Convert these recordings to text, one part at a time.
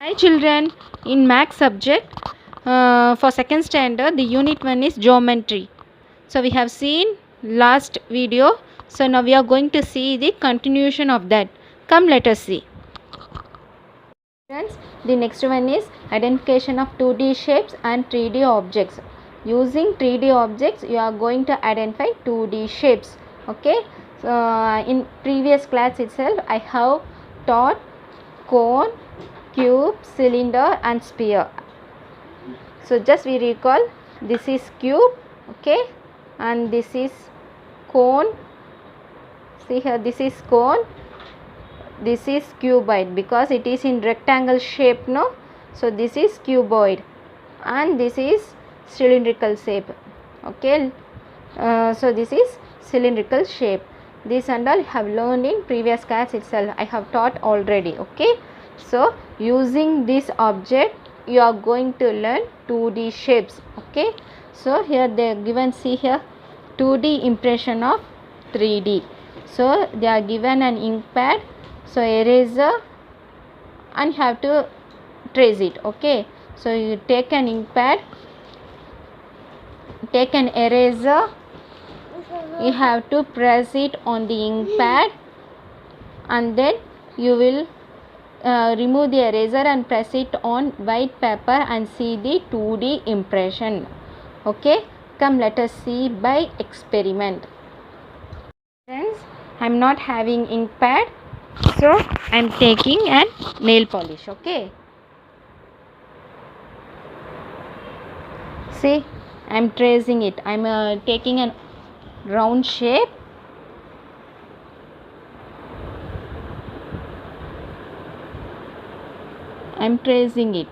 Hi children, in math subject for second standard the unit 1 is geometry. So we have seen last video, so now we are going to see the continuation of that. Come, let us see. Friends, the next one is identification of 2D shapes and 3D objects. Using 3D objects you are going to identify 2D shapes. Okay, so in previous class itself I have taught cone, cube, cylinder and sphere. So just we recall, this is cube, okay, and this is cone. See here, this is cone, this is cuboid because it is in rectangle shape, no? So this is cuboid and this is cylindrical shape, okay. So this is cylindrical shape. This and all have learned in previous class itself. I have taught already, okay. So using this object you are going to learn 2D shapes, okay. So here they are given, see here, 2D impression of 3D. So they are given an ink pad, so eraser, and have to trace it, okay. So you take an ink pad, take an eraser, you have to press it on the ink pad and then you will remove the eraser and press it on white paper and see the 2D impression, okay. Come, let us see by experiment. Friends, I am not having ink pad, so I am taking an nail polish, okay. See, I am tracing it. I am taking a round shape. I am tracing it.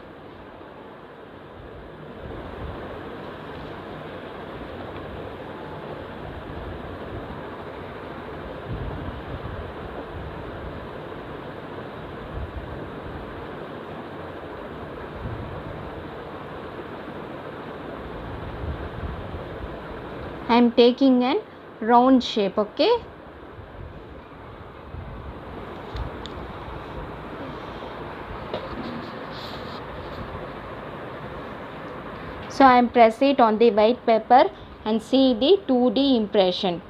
I am taking a round shape, okay. So I am press it on the white paper and see the 2D impression.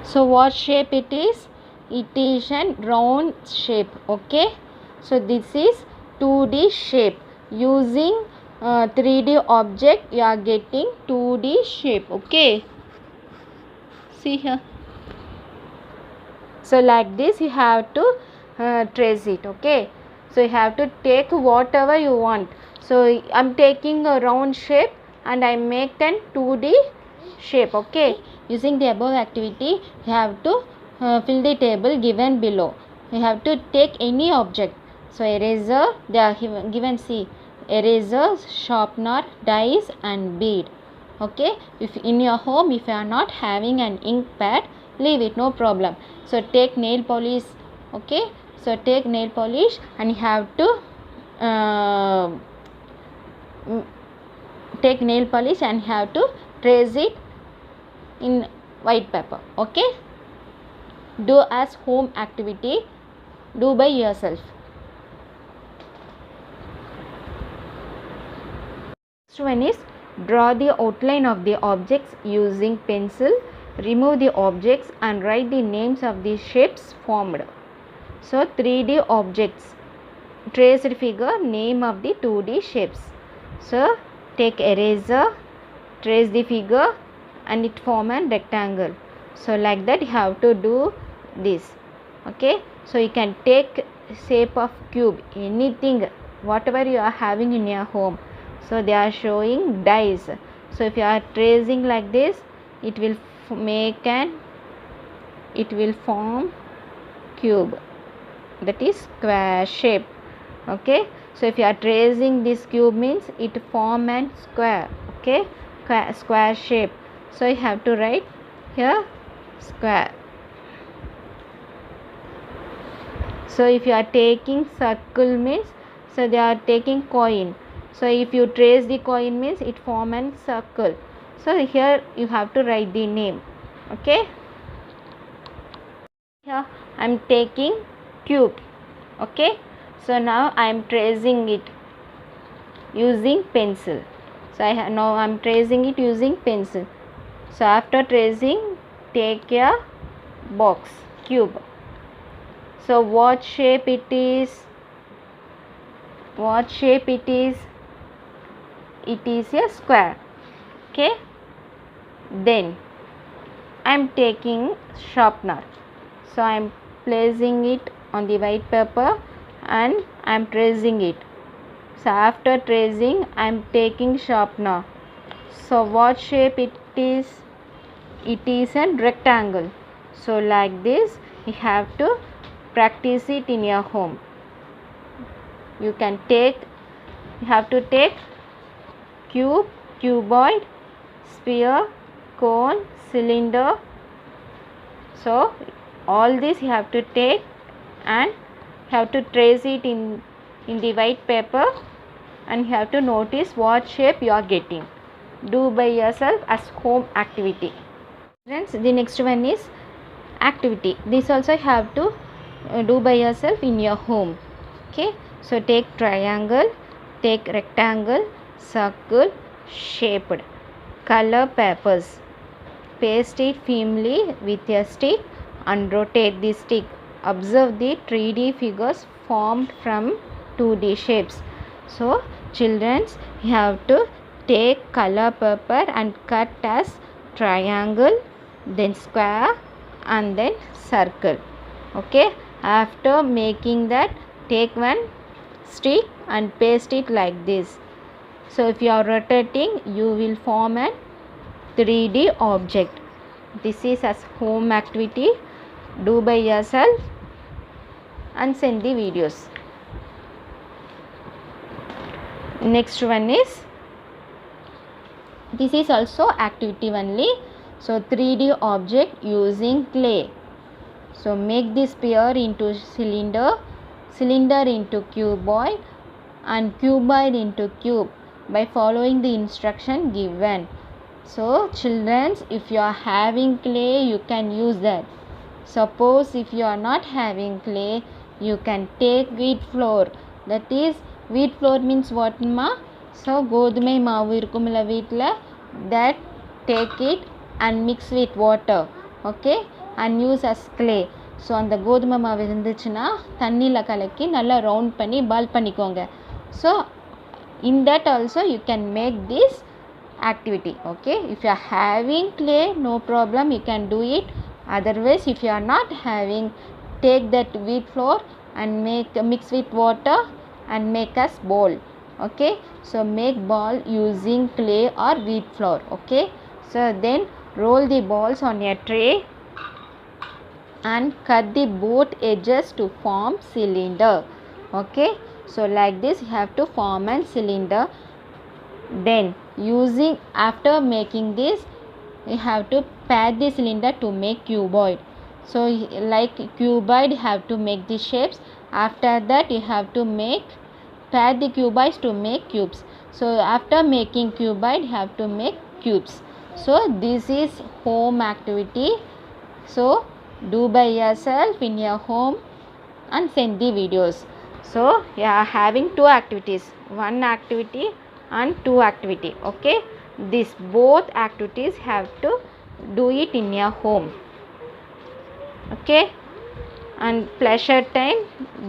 So what shape it is? It is a round shape, okay. So this is 2D shape. Using 3D object you are getting 2D shape, okay. See here. So like this you have to trace it, okay. So you have to take whatever you want. So I am taking a round shape and I make an 2D shape, okay. Using the above activity you have to fill the table given below. You have to take any object. So eraser, they are given, see, eraser, sharpener, dies and bead, okay. If in your home if you are not having an ink pad, leave it, no problem. So take nail polish, okay. So take nail polish and you have to take nail polish and have to trace it in white paper, okay. Do as home activity, do by yourself. Next one is draw the outline of the objects using pencil. Remove the objects and write the names of the shapes formed. So 3D objects, traced figure, name of the 2D shapes. So take eraser, trace the figure and it form a rectangle. So like that you have to do this, okay. So you can take shape of cube, anything, whatever you are having in your home. So they are showing dies. So if you are tracing like this, it will make an, it will form cube, that is square shape, okay. So if you are tracing this cube means it form an square, okay, square shape. So you have to write here square. So if you are taking circle means, so they are taking coin. So if you trace the coin means it form a circle. So here you have to write the name. Okay. Here I am taking cube. Okay. So now I am tracing it using pencil. So now I am tracing it using pencil. So after tracing, take a box, cube. So what shape it is? What shape it is? It is a square. Okay. Then I am taking sharpener. So I am placing it on the white paper and I am tracing it. So after tracing, I am taking sharpener. So what shape it is? It is a rectangle. So like this, you have to practice it in your home. You have to take cube, cuboid, sphere, cone, cylinder. So all this you have to take and have to trace it in the white paper, and you have to notice what shape you are getting. Do by yourself as home activity. Friends, the next one is activity. This also you have to do by yourself in your home. Okay. So take triangle, take rectangle, circle, shaped, color papers, paste it firmly with a stick and rotate the stick. Observe the 3D figures formed from 2D shapes. So children, you have to take color paper and cut as triangle, then square and then circle. Okay. After making that, take one stick and paste it like this. So if you are rotating, you will form a 3D object. This is as home activity. Do by yourself and send the videos. Next one is, this is also activity only. So 3D object using clay. So make this sphere into cylinder, cylinder into cuboid and cuboid into cube by following the instruction given. So children, if you are having clay, you can use that. Suppose if you are not having clay, you can take wheat flour. That is, wheat flour means what ma? So godumai maavu irukumla veetla, that take it and mix with water. Okay, and use as clay. So அந்த கோதுமை மாவு இருந்துச்சுன்னா தண்ணியில் கலக்கி நல்லா round பண்ணி பால் பண்ணிக்கோங்க. So in that also you can make this activity. Okay, if you are having clay, no problem, you can do it. Otherwise, if you are not having, take that wheat flour and mix with water and make us ball. Okay, so make ball using clay or wheat flour. Okay, so then roll the balls on a tray and cut the both edges to form cylinder. Okay, so like this you have to form a cylinder. Then using, after making this, you have to pad the cylinder to make cuboid. So like cuboid, you have to make the shapes. After that you have to pad the cuboids to make cubes. So after making cuboid, you have to make cubes. So this is home activity. So do by yourself in your home and send the videos. So you are having two activities, one activity and two activity. Okay, these both activities have to do it in your home. Okay, and pleasure time,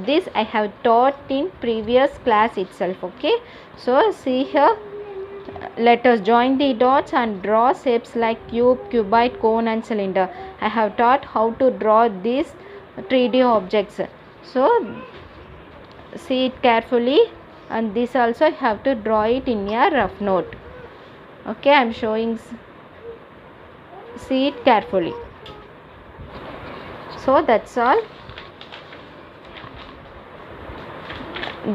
this I have taught in previous class itself. Okay, so see here, let us join the dots and draw shapes like cube, cuboid, cone and cylinder. I have taught how to draw these 3D objects. So see it carefully, and this also you have to draw it in your rough note. Okay, I am showing, see it carefully. So that's all.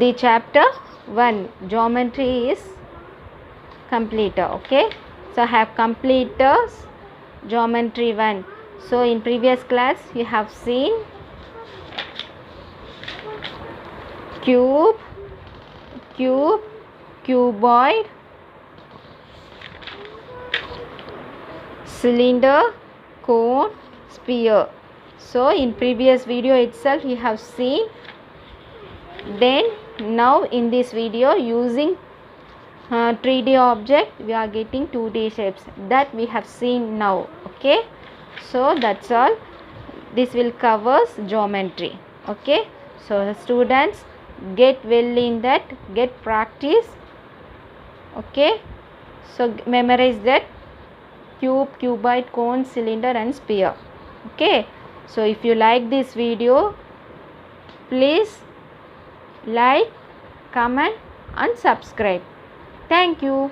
The chapter 1 geometry is completed. Okay, So I have completed geometry 1. So in previous class you have seen cube, cuboid, cylinder, cone, sphere. So in previous video itself you have seen. Then now in this video, using 3D object, we are getting 2D shapes that we have seen now. Okay, so that's all. This will covers geometry. Okay, so students, get well in that, get practice. Okay, so memorize that cube, cuboid, cone, cylinder and sphere. Okay, so if you like this video, please like, comment and subscribe. Thank you.